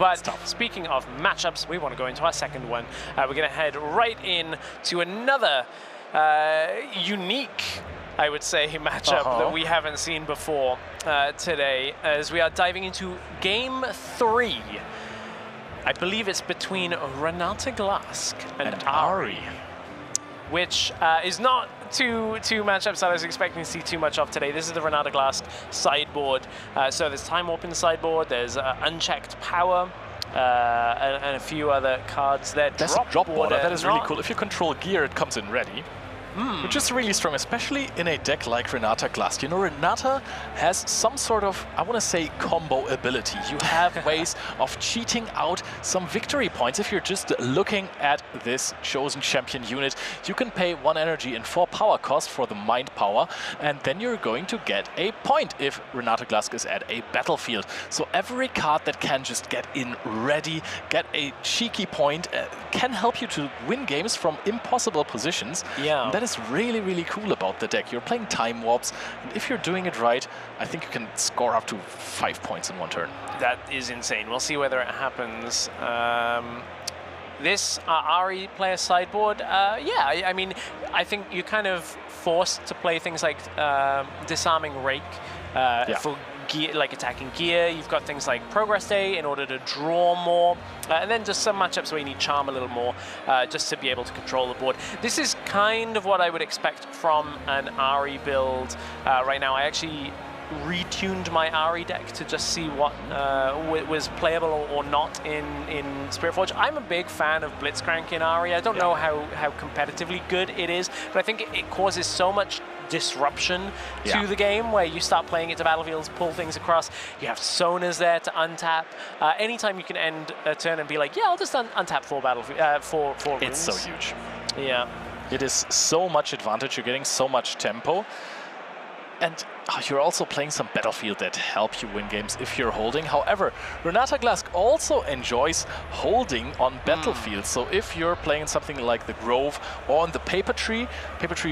But speaking of matchups, we want to go into our second one. We're going to head right in to another unique, I would say, matchup that we haven't seen before today, as we are diving into Game 3. I believe it's between Renata Glasc and Ahri, which is not two matchups that I was expecting to see too much of today. This is the Renata Glasc sideboard. So there's Time Warp in the sideboard, there's Unchecked Power, and a few other cards there. There's a drop border. That is really cool. If you control gear, it comes in ready. Which is really strong, especially in a deck like Renata Glasc. You know, Renata has some sort of, I want to say, combo ability. You have ways of cheating out some victory points. If you're just looking at this chosen champion unit, you can pay 1 energy and 4 power cost for the mind power, and then you're going to get a point if Renata Glasc is at a battlefield. So every card that can just get in ready, get a cheeky point, can help you to win games from impossible positions. Yeah. That is really, really cool about the deck. You're playing Time Warps, and if you're doing it right, I think you can score up to 5 points in 1 turn. That is insane. We'll see whether it happens. This Ahri player sideboard, yeah, I mean, I think you're kind of forced to play things like Disarming Rake for gear, like attacking gear. You've got things like Progress Day in order to draw more, and then just some matchups where you need Charm a little more just to be able to control the board. This is kind of what I would expect from an Ahri build right now. I actually retuned my Ahri deck to just see what was playable or not in Spiritforge. I'm a big fan of Blitzcrank in Ahri. I don't know how competitively good it is, but I think it causes so much disruption to the game, where you start playing it to battlefields, pull things across. You have Sonas there to untap. Anytime you can end a turn and be like, yeah, I'll just untap 4 battlefield, 4 runes. It's so huge. Yeah. It is so much advantage. You're getting so much tempo. And you're also playing some battlefield that help you win games if you're holding. However, Renata Glasc also enjoys holding on battlefield. So if you're playing something like the Grove or on the Paper Tree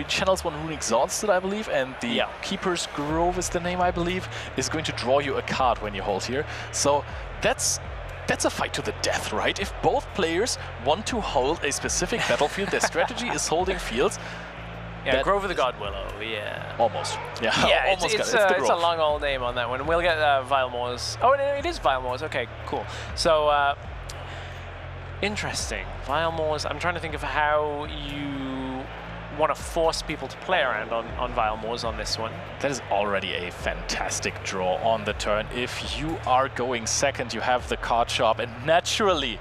channels 1 Rune Exhausted, I believe, and the Keeper's Grove is the name, I believe, is going to draw you a card when you hold here. So that's a fight to the death, right? If both players want to hold a specific battlefield, their strategy is holding fields. Yeah, Grove of the God Willow, yeah. Almost. Yeah, almost it's a long old name on that one. We'll get Vile Moors. Oh, it is Vile Moors. Okay, cool. So, interesting. Vile Moors. I'm trying to think of how you want to force people to play around on Vile Moors on this one. That is already a fantastic draw on the turn. If you are going second, you have the card shop, and naturally,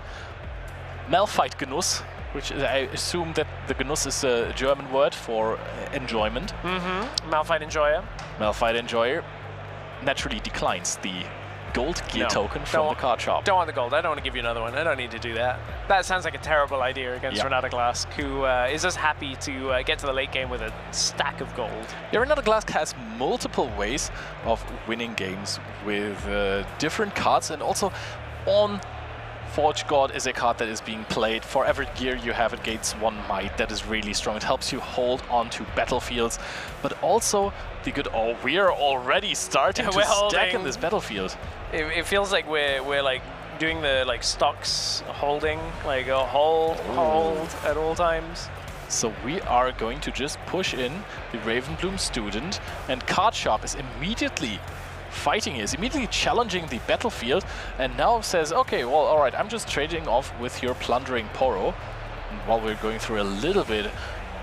Malphitegenuss, which I assume that the Genuss is a German word for enjoyment. Malphite Enjoyer. Malphite Enjoyer naturally declines the gold gear token from the card shop. Don't want the gold. I don't want to give you another one. I don't need to do that. That sounds like a terrible idea against Renata Glasc, who is just happy to get to the late game with a stack of gold. Yeah, Renata Glasc has multiple ways of winning games with different cards, and also on Forge God is a card that is being played. For every gear you have, it gains 1 might. That is really strong. It helps you hold on to battlefields, but also the good. Oh, we are already starting to stack in this battlefield. It feels like we're like doing the stocks holding, like a hold at all times. So we are going to just push in the Ravenbloom Student, and Card Shop is immediately fighting, is immediately challenging the battlefield, and now says, okay, well, all right, I'm just trading off with your Plundering Poro. And while we're going through a little bit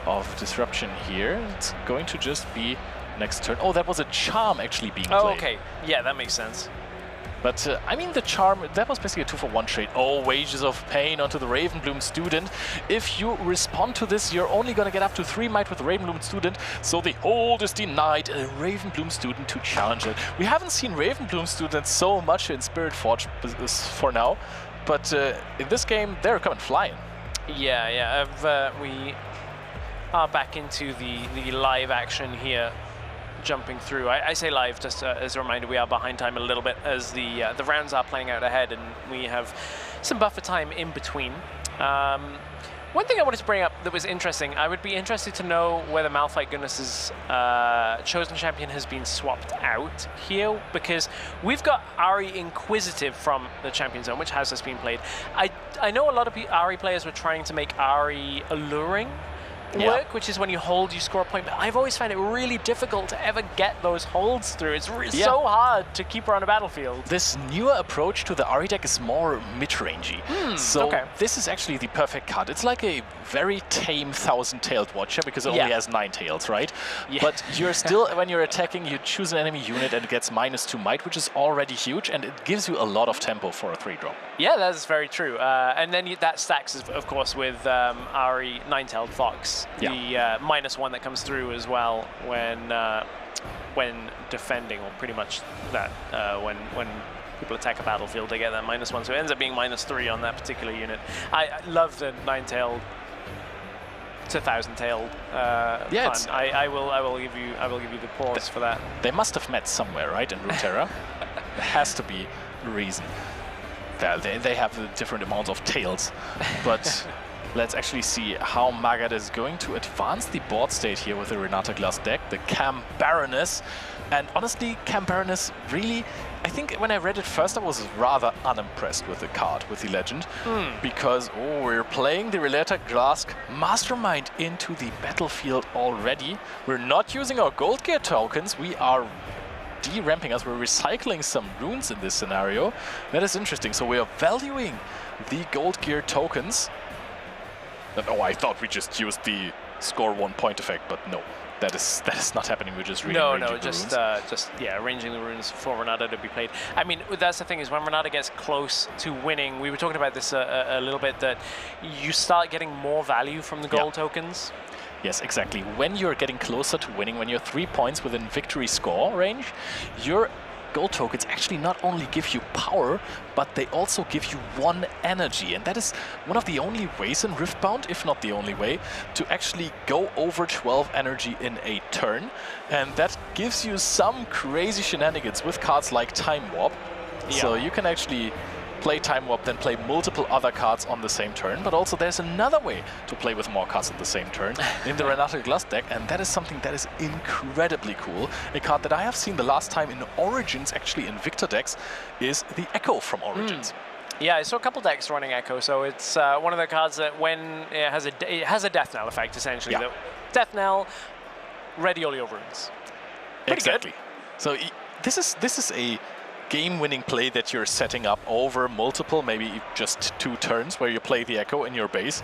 of disruption here, it's going to just be next turn. Oh, that was a Charm actually being played. Oh, okay. Yeah, that makes sense. But, I mean, the Charm, that was basically a 2-for-1 trade. Oh, Wages of Pain onto the Ravenbloom Student. If you respond to this, you're only going to get up to 3 might with the Ravenbloom Student, so the hold is denied. A Ravenbloom Student to challenge it. We haven't seen Ravenbloom Students so much in Spiritforge for now, but in this game, they're coming flying. Yeah. We are back into the live action here. Jumping through. I say live just as a reminder, we are behind time a little bit as the rounds are playing out ahead, and we have some buffer time in between. One thing I wanted to bring up that was interesting, I would be interested to know whether Malphitegenuss's chosen champion has been swapped out here, because we've got Ahri Inquisitive from the champion zone, which has just been played. I know a lot of Ahri players were trying to make Ahri alluring work, which is when you hold, you score a point. But I've always found it really difficult to ever get those holds through. It's so hard to keep her on a battlefield. This newer approach to the Ahri deck is more mid-rangey. So this is actually the perfect card. It's like a very tame thousand-tailed watcher because it only has 9 tails, right? But you're still, when you're attacking, you choose an enemy unit and it gets -2 might, which is already huge, and it gives you a lot of tempo for a 3-drop. Yeah, that's very true. And then that stacks, of course, with Ahri 9-tailed Fox, the -1 that comes through as well when defending, or pretty much that when people attack a battlefield, they get that -1. So it ends up being -3 on that particular unit. I love the 9-tailed to 1,000-tailed fun. I will give you the pause for that. They must have met somewhere, right, in Runeterra? There has to be a reason. They have different amounts of tails, but let's actually see how Magadd is going to advance the board state here with the Renata Glasc deck, the Cam Baroness. And honestly, Cam Baroness really, I think when I read it first, I was rather unimpressed with the card, with the legend, because we're playing the Renata Glasc Mastermind into the battlefield already. We're not using our gold gear tokens. We are de-ramping us. We're recycling some runes in this scenario. That is interesting. So we are valuing the gold gear tokens. Oh, I thought we just used the score 1 point effect, but no, that is not happening. We're just arranging the runes for Renata to be played. I mean, that's the thing, is when Renata gets close to winning, we were talking about this a little bit, that you start getting more value from the gold tokens. Yes, exactly. When you're getting closer to winning, when you're 3 points within victory score range, your gold tokens actually not only give you power, but they also give you 1 energy. And that is one of the only ways in Riftbound, if not the only way, to actually go over 12 energy in a turn. And that gives you some crazy shenanigans with cards like Time Warp. So you can actually play Time Warp, then play multiple other cards on the same turn, but also there's another way to play with more cards on the same turn in the Renata Glasc deck, and that is something that is incredibly cool. A card that I have seen the last time in Origins, actually in Victor decks, is the Echo from Origins. Yeah, I saw a couple decks running Echo, so it's one of the cards that when it has a death knell effect, essentially. The death knell, ready all your runes. Pretty good. So this is a game-winning play that you're setting up over multiple, maybe just 2 turns, where you play the Echo in your base,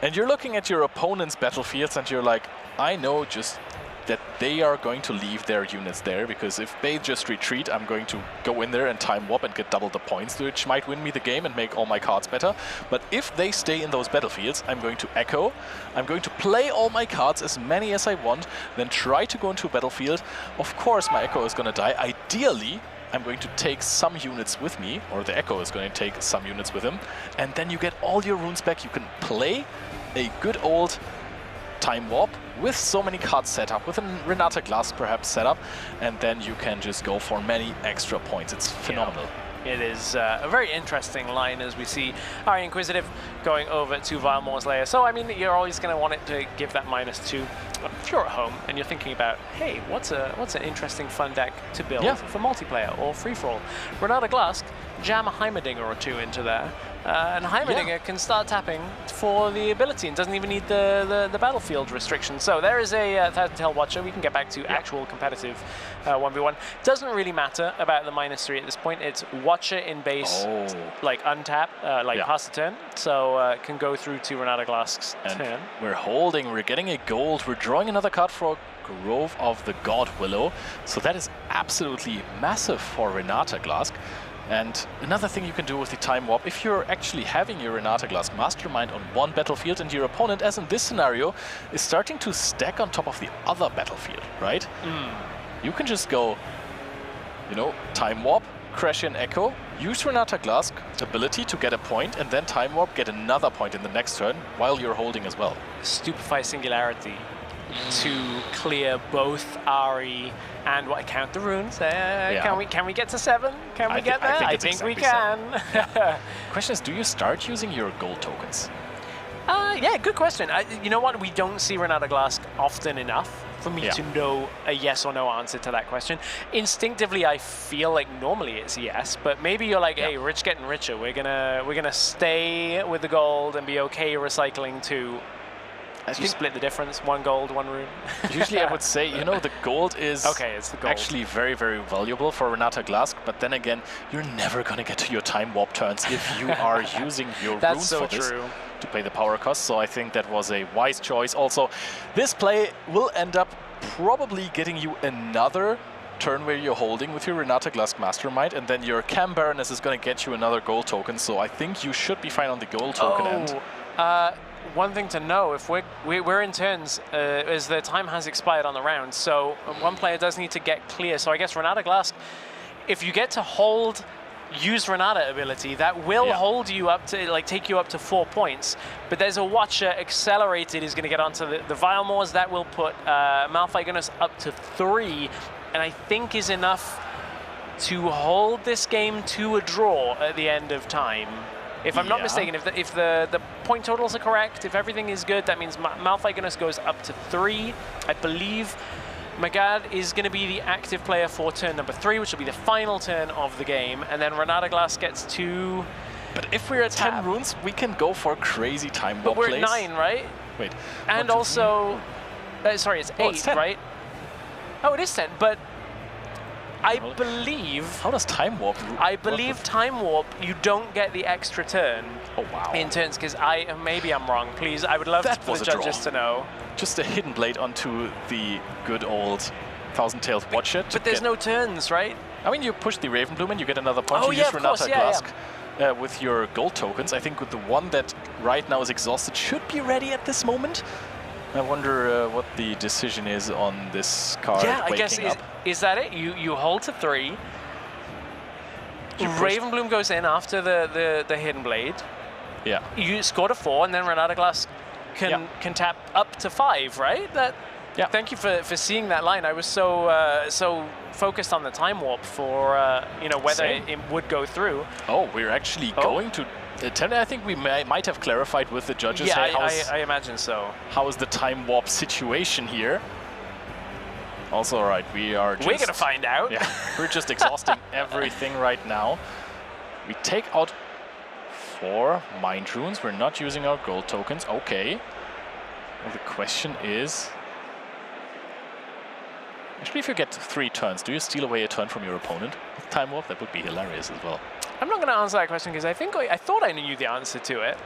and you're looking at your opponent's battlefields, and you're like, I know just that they are going to leave their units there, because if they just retreat, I'm going to go in there and Time Warp and get double the points, which might win me the game and make all my cards better. But if they stay in those battlefields, I'm going to Echo, I'm going to play all my cards, as many as I want, then try to go into a battlefield. Of course, my Echo is going to die. Ideally, I'm going to take some units with me, or the Echo is going to take some units with him, and then you get all your runes back. You can play a good old Time Warp with so many cards set up, with a Renata Glasc perhaps set up, and then you can just go for many extra points. It's phenomenal. It is a very interesting line, as we see Ahri Inquisitive going over to Vilemore's Lair. So, I mean, you're always going to want it to give that -2. If you're at home and you're thinking about, hey, what's an interesting fun deck to build for multiplayer or free-for-all? Renata Glasc, jam a Heimerdinger or 2 into there, and Heimerdinger can start tapping for the ability and doesn't even need the battlefield restriction. So there is a 1,000-tailed Watcher. We can get back to actual competitive 1v1. Doesn't really matter about the -3 at this point. It's Watcher in base, like untap, pass the turn. So can go through to Renata Glasc's turn. We're holding, we're getting a gold, we're drawing another card for Grove of the God Willow. So that is absolutely massive for Renata Glasc. And another thing you can do with the Time Warp, if you're actually having your Renata Glasc Mastermind on 1 battlefield and your opponent, as in this scenario, is starting to stack on top of the other battlefield, right? You can just go, you know, Time Warp, crash in Echo, use Renata Glasc ability to get a point, and then Time Warp, get another point in the next turn while you're holding as well. Stupefy Singularity to clear both Ahri and what, count the runes. Can we get to 7? Can we get there? I think we can. Question is, do you start using your gold tokens? Yeah, good question. You know what? We don't see Renata Glasc often enough for me to know a yes or no answer to that question. Instinctively, I feel like normally it's yes, but maybe you're like, hey, rich getting richer. We're gonna stay with the gold and be okay recycling to. You split the difference, 1 gold, 1 rune. Usually I would say, you know, the gold is it's the gold. Actually very, very valuable for Renata Glasc, but then again, you're never going to get to your time warp turns if you are using your runes for this to pay the power cost, so I think that was a wise choice. Also, this play will end up probably getting you another turn where you're holding with your Renata Glasc Mastermind, and then your Cam Baroness is going to get you another gold token, so I think you should be fine on the gold token end. One thing to know, if we're in turns, is the time has expired on the round, so one player does need to get clear. So I guess Renata Glasc, if you get to hold, use Renata ability, that will hold you up to, like, take you up to 4 points. But there's a Watcher accelerated is going to get onto the Vilemores. That will put Malphitegenuss up to 3, and I think is enough to hold this game to a draw at the end of time. If I'm not mistaken, if the point totals are correct, if everything is good, that means Malphitegenuss goes up to 3. I believe Magadd is going to be the active player for turn number 3, which will be the final turn of the game, and then Renata Glasc gets 2. But if we're at 10 runes, we can go for crazy time warp plays. But we're at 9, right? Wait. And also, sorry, it's 8, it's 10. right? Oh, it is 10, but I believe... How does time warp? I believe time warp, you don't get the extra turn in turns, because maybe I'm wrong. Please, I would love for the judges to know. Just a hidden blade onto the good old Thousand-Tailed Watcher. But there's no turns, right? I mean, you push the Ravenbloom and you get another point. You use Renata Glasc with your gold tokens. I think with the one that right now is exhausted should be ready at this moment. I wonder what the decision is on this card. Yeah, I guess is that it? You hold to 3. Ravenbloom goes in after the Hidden Blade. Yeah. You score to 4, and then Renata Glasc can tap up to 5, right? Thank you for seeing that line. I was so focused on the time warp for whether it would go through. Oh, we're actually going to. I think we might have clarified with the judges. Yeah, I imagine so. How is the time warp situation here? Also, right, we're gonna find out. Yeah, we're just exhausting everything right now. We take out 4 mind runes. We're not using our gold tokens. Okay. Well, the question is, actually, if you get 3 turns, do you steal away a turn from your opponent with time warp? That would be hilarious as well. I'm not going to answer that question because I thought I knew the answer to it,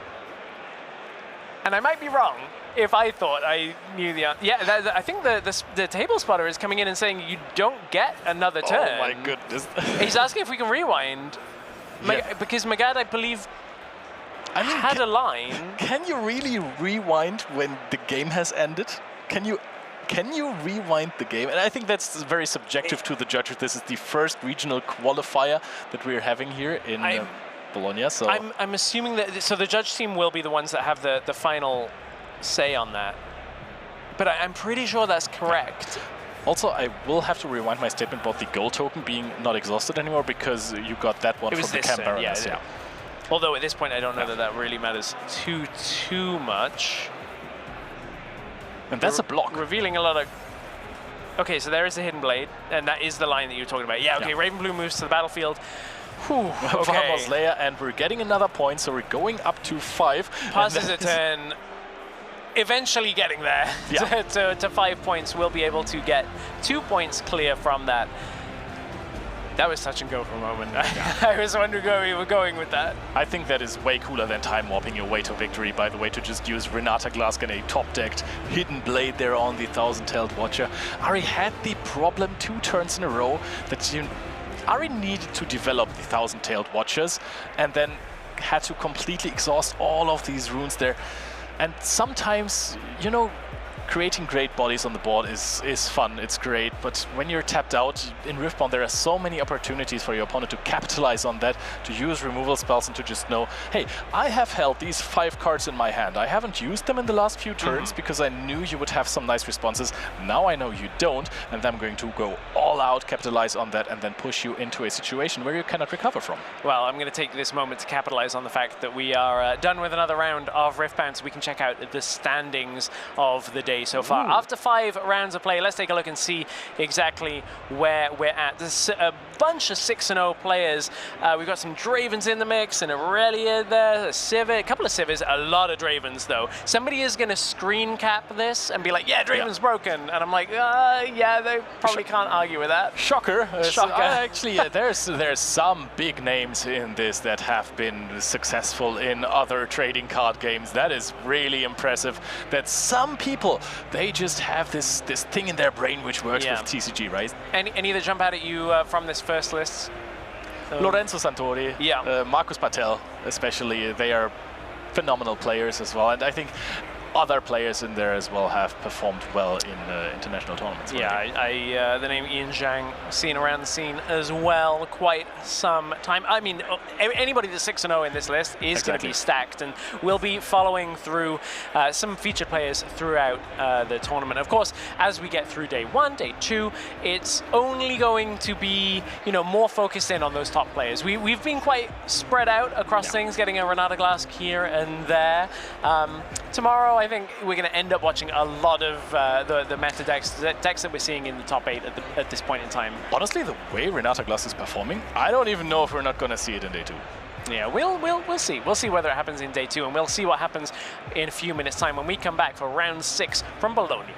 and I might be wrong if I thought I knew the answer. Yeah, I think the table spotter is coming in and saying you don't get another turn. Oh my goodness! He's asking if we can rewind, because Magadd, I believe, had a line. Can you really rewind when the game has ended? Can you rewind the game? And I think that's very subjective to the judges. This is the first regional qualifier that we're having here in Bologna. So I'm assuming that the judge team will be the ones that have the final say on that. But I'm pretty sure that's correct. Also, I will have to rewind my statement about the gold token being not exhausted anymore because you got that one from the Cam Baroness. Yeah. Although at this point, I don't know that really matters too much. And that's a block. Revealing a lot of... Okay, so there is a Hidden Blade, and that is the line that you were talking about. Yeah, okay, Ravenbloom moves to the battlefield. Whew, okay. Slayer, and we're getting another point, so we're going up to 5. Passes a turn, eventually getting there to 5 points. We'll be able to get 2 points clear from that. That was touch and go for a moment. I was wondering where we were going with that. I think that is way cooler than time warping your way to victory, by the way, to just use Renata Glasc and a top-decked Hidden Blade there on the Thousand-Tailed Watcher. Ahri had the problem 2 turns in a row that Ahri needed to develop the Thousand-Tailed Watchers and then had to completely exhaust all of these runes there. And sometimes, creating great bodies on the board is fun, it's great, but when you're tapped out in Riftbound, there are so many opportunities for your opponent to capitalize on that, to use removal spells and to just know, hey, I have held these 5 cards in my hand. I haven't used them in the last few turns because I knew you would have some nice responses. Now I know you don't, and I'm going to go all out, capitalize on that, and then push you into a situation where you cannot recover from. Well, I'm going to take this moment to capitalize on the fact that we are done with another round of Riftbound, so we can check out the standings of the day so far. After 5 rounds of play, let's take a look and see exactly where we're at. There's a bunch of 6-0 players. We've got some Dravens in the mix, and Aurelia there, a Civet, a couple of Civets, a lot of Dravens though. Somebody is going to screen cap this and be like, yeah, Draven's broken. And I'm like, yeah, they probably can't argue with that. Shocker. Shocker. Actually, there's some big names in this that have been successful in other trading card games. That is really impressive, that some people, they just have this thing in their brain which works with TCG, right? Any that jump out at you from this first list? Lorenzo Santori, Marcus Patel especially, they are phenomenal players as well, and I think other players in there as well have performed well in international tournaments. Yeah, the name Ian Zhang seen around the scene as well quite some time. I mean, anybody that's 6-0 in this list is going to be stacked, and we'll be following through some featured players throughout the tournament. Of course, as we get through day 1, day 2, it's only going to be, you know, more focused in on those top players. We've been quite spread out across things, getting a Renata Glasc here and there. Tomorrow, I think we're going to end up watching a lot of the meta decks that we're seeing in the top 8 at this point in time. Honestly, the way Renata Glasc is performing, I don't even know if we're not going to see it in day 2. Yeah, we'll see. We'll see whether it happens in day 2, and we'll see what happens in a few minutes' time when we come back for round 6 from Bologna.